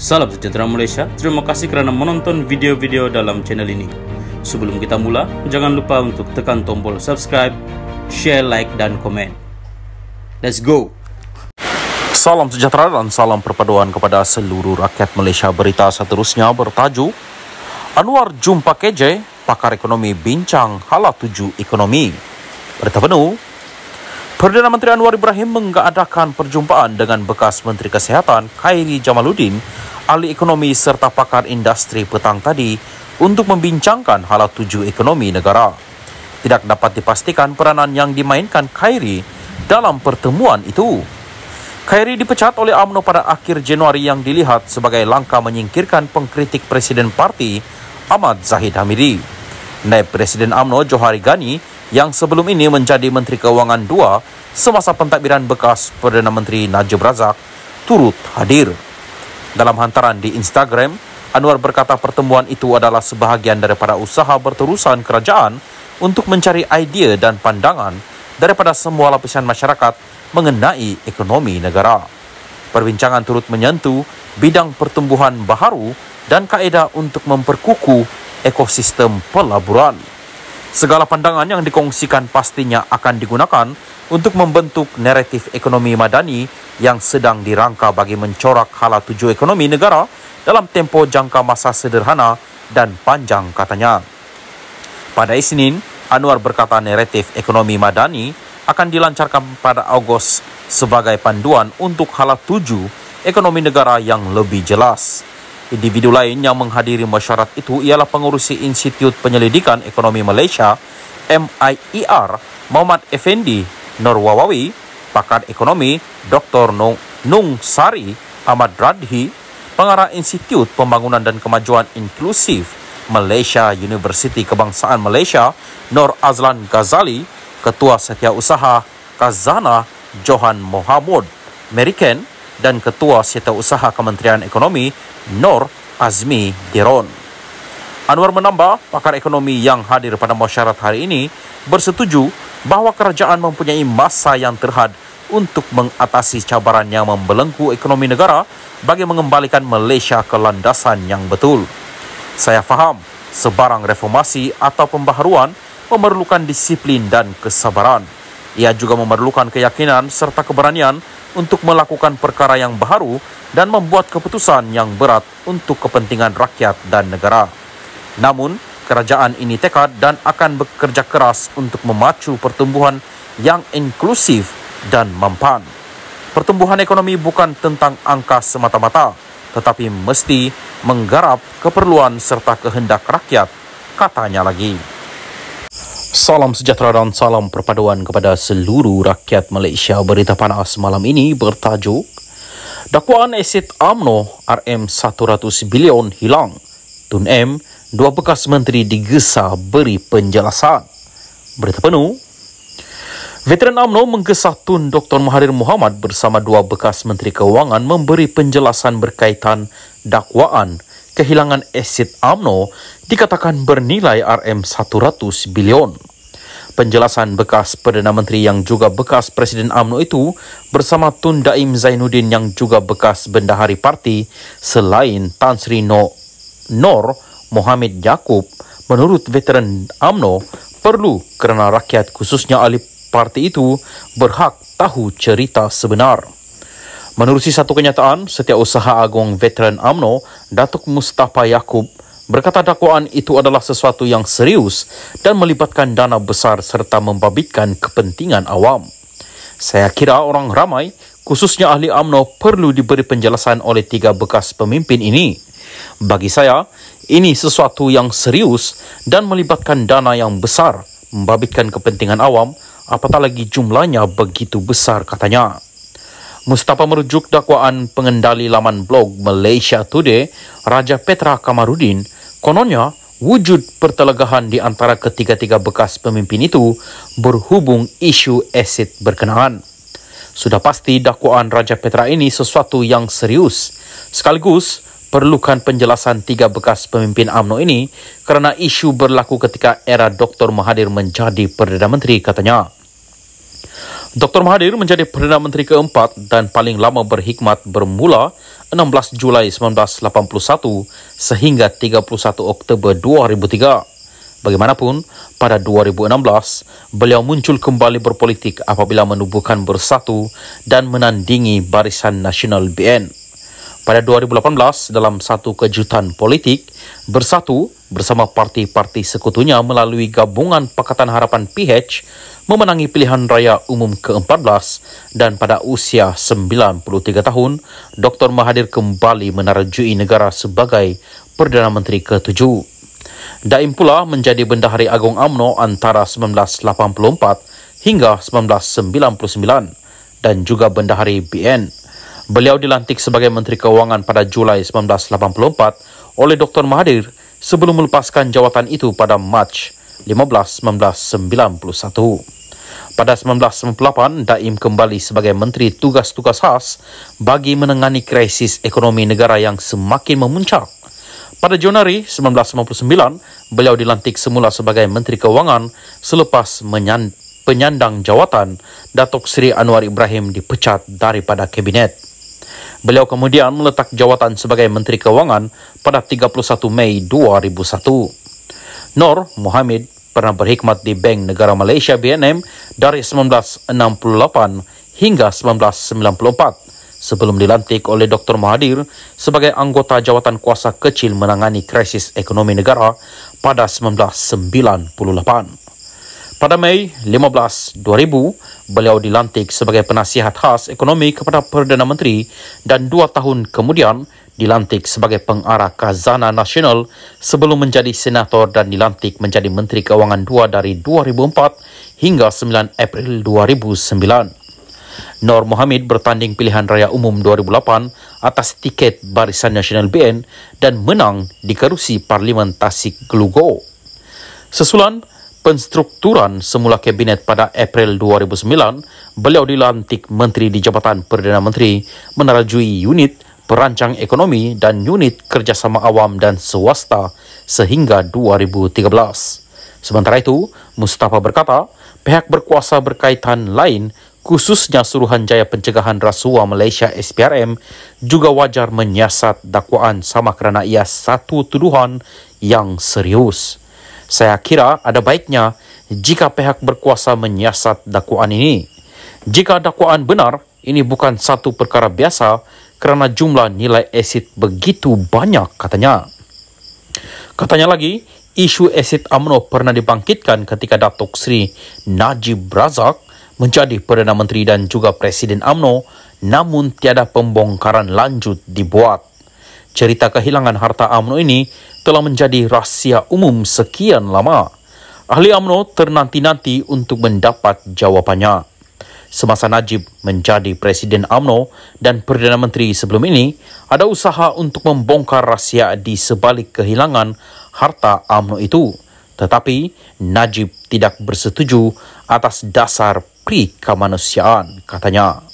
Salam sejahtera Malaysia, terima kasih kerana menonton video-video dalam channel ini. Sebelum kita mula, jangan lupa untuk tekan tombol subscribe, share, like dan komen. Let's go! Salam sejahtera dan salam perpaduan kepada seluruh rakyat Malaysia. Berita seterusnya bertajuk Anwar jumpa KJ, pakar ekonomi bincang hala tuju ekonomi. Berita penuh, Perdana Menteri Anwar Ibrahim mengadakan perjumpaan dengan bekas Menteri Kesihatan Khairy Jamaluddin, ahli ekonomi serta pakar industri petang tadi untuk membincangkan hala tuju ekonomi negara. Tidak dapat dipastikan peranan yang dimainkan Khairy dalam pertemuan itu. Khairy dipecat oleh UMNO pada akhir Januari yang dilihat sebagai langkah menyingkirkan pengkritik Presiden Parti Ahmad Zahid Hamidi. Naib Presiden UMNO Johari Ghani yang sebelum ini menjadi Menteri Keuangan II semasa pentadbiran bekas Perdana Menteri Najib Razak turut hadir. Dalam hantaran di Instagram, Anwar berkata pertemuan itu adalah sebahagian daripada usaha berterusan kerajaan untuk mencari idea dan pandangan daripada semua lapisan masyarakat mengenai ekonomi negara. Perbincangan turut menyentuh bidang pertumbuhan baharu dan kaedah untuk memperkukuh ekosistem pelaburan. Segala pandangan yang dikongsikan pastinya akan digunakan untuk membentuk naratif ekonomi madani yang sedang dirangka bagi mencorak hala tuju ekonomi negara dalam tempoh jangka masa sederhana dan panjang, katanya. Pada Isnin, Anwar berkata naratif ekonomi madani akan dilancarkan pada Ogos sebagai panduan untuk hala tuju ekonomi negara yang lebih jelas. Individu lain yang menghadiri mesyuarat itu ialah pengurusi Institut Penyelidikan Ekonomi Malaysia MIER Muhammad Effendi Norwawawi, pakar ekonomi Dr. Nung Sari Ahmad Radhi, pengarah Institut Pembangunan dan Kemajuan Inklusif Malaysia Universiti Kebangsaan Malaysia Nur Azlan Ghazali, Ketua Setiausaha Khazanah Johan Mohamud Meriken dan Ketua Setiausaha Kementerian Ekonomi Nur Azmi Diron. Anwar menambah, pakar ekonomi yang hadir pada mesyuarat hari ini bersetuju bahawa kerajaan mempunyai masa yang terhad untuk mengatasi cabaran yang membelenggu ekonomi negara bagi mengembalikan Malaysia ke landasan yang betul. Saya faham, sebarang reformasi atau pembaharuan memerlukan disiplin dan kesabaran. Ia juga memerlukan keyakinan serta keberanian untuk melakukan perkara yang baharu dan membuat keputusan yang berat untuk kepentingan rakyat dan negara. Namun, kerajaan ini tekad dan akan bekerja keras untuk memacu pertumbuhan yang inklusif dan mempan. Pertumbuhan ekonomi bukan tentang angka semata-mata, tetapi mesti menggarap keperluan serta kehendak rakyat, katanya lagi. Salam sejahtera dan salam perpaduan kepada seluruh rakyat Malaysia. Berita panas malam ini bertajuk Dakwaan aset UMNO RM100 bilion hilang. Tun M, dua bekas menteri digesa beri penjelasan. Berita penuh, Veteran UMNO menggesa Tun Dr. Mahathir Mohamad bersama dua bekas Menteri Keuangan memberi penjelasan berkaitan dakwaan kehilangan aset UMNO dikatakan bernilai RM100 bilion. Penjelasan bekas Perdana Menteri yang juga bekas Presiden UMNO itu bersama Tun Daim Zainuddin yang juga bekas Bendahari Parti selain Tan Sri Nor Mohamed Yaakob, menurut veteran UMNO perlu kerana rakyat khususnya ahli parti itu berhak tahu cerita sebenar. Menerusi satu kenyataan, Setiausaha Agung Veteran UMNO Datuk Mustafa Yaakob berkata dakwaan itu adalah sesuatu yang serius dan melibatkan dana besar serta membabitkan kepentingan awam. Saya kira orang ramai, khususnya ahli UMNO, perlu diberi penjelasan oleh tiga bekas pemimpin ini. Bagi saya, ini sesuatu yang serius dan melibatkan dana yang besar, membabitkan kepentingan awam, apatah lagi jumlahnya begitu besar, katanya. Mustafa merujuk dakwaan pengendali laman blog Malaysia Today, Raja Petra Kamarudin. Kononnya, wujud pertelegahan di antara ketiga-tiga bekas pemimpin itu berhubung isu aset berkenaan. Sudah pasti dakwaan Raja Petra ini sesuatu yang serius. Sekaligus, perlukan penjelasan tiga bekas pemimpin UMNO ini kerana isu berlaku ketika era Dr. Mahathir menjadi Perdana Menteri, katanya. Dr. Mahathir menjadi Perdana Menteri keempat dan paling lama berkhidmat bermula 16 Julai 1981 sehingga 31 Oktober 2003. Bagaimanapun, pada 2016, beliau muncul kembali berpolitik apabila menubuhkan Bersatu dan menandingi Barisan Nasional BN. Pada 2018, dalam satu kejutan politik, Bersatu bersama parti-parti sekutunya melalui gabungan Pakatan Harapan PH memenangi pilihan raya umum ke-14 dan pada usia 93 tahun, Dr. Mahathir kembali menarjui negara sebagai Perdana Menteri ke-7. Daim pula menjadi Bendahari Agung UMNO antara 1984 hingga 1999 dan juga Bendahari BN. Beliau dilantik sebagai Menteri Keuangan pada Julai 1984 oleh Dr. Mahathir sebelum melepaskan jawatan itu pada Mac 15, 1991. Pada 1998, Daim kembali sebagai Menteri Tugas-Tugas Khas bagi menangani krisis ekonomi negara yang semakin memuncak. Pada Januari 1999, beliau dilantik semula sebagai Menteri Keuangan selepas penyandang jawatan Datuk Seri Anwar Ibrahim dipecat daripada Kabinet. Beliau kemudian meletak jawatan sebagai Menteri Keuangan pada 31 Mei 2001. Nur Mohammed pernah berkhidmat di Bank Negara Malaysia BNM dari 1968 hingga 1994. Sebelum dilantik oleh Dr. Mahathir sebagai anggota jawatan kuasa kecil menangani krisis ekonomi negara pada 1998. Pada Mei 15, 2000, beliau dilantik sebagai penasihat khas ekonomi kepada Perdana Menteri dan 2 tahun kemudian dilantik sebagai pengarah Khazanah Nasional sebelum menjadi senator dan dilantik menjadi Menteri Keuangan 2 dari 2004 hingga 9 April 2009. Nur Mohammed bertanding pilihan raya umum 2008 atas tiket Barisan Nasional BN dan menang di kerusi Parlimen Tasik Glugo. Sesulan penstrukturan semula Kabinet pada April 2009, beliau dilantik Menteri di Jabatan Perdana Menteri menerajui unit perancang ekonomi dan unit kerjasama awam dan swasta sehingga 2013. Sementara itu, Mustafa berkata, pihak berkuasa berkaitan lain khususnya Suruhanjaya Pencegahan Rasuah Malaysia SPRM juga wajar menyiasat dakwaan sama kerana ia satu tuduhan yang serius. Saya kira ada baiknya jika pihak berkuasa menyiasat dakwaan ini. Jika dakwaan benar, ini bukan satu perkara biasa kerana jumlah nilai asid begitu banyak, katanya. Katanya lagi, isu asid UMNO pernah dibangkitkan ketika Datuk Seri Najib Razak menjadi Perdana Menteri dan juga Presiden UMNO, namun tiada pembongkaran lanjut dibuat. Cerita kehilangan harta UMNO ini telah menjadi rahsia umum sekian lama. Ahli UMNO ternanti-nanti untuk mendapat jawapannya. Semasa Najib menjadi Presiden UMNO dan Perdana Menteri sebelum ini, ada usaha untuk membongkar rahsia di sebalik kehilangan harta UMNO itu. Tetapi Najib tidak bersetuju atas dasar pri kemanusiaan, katanya.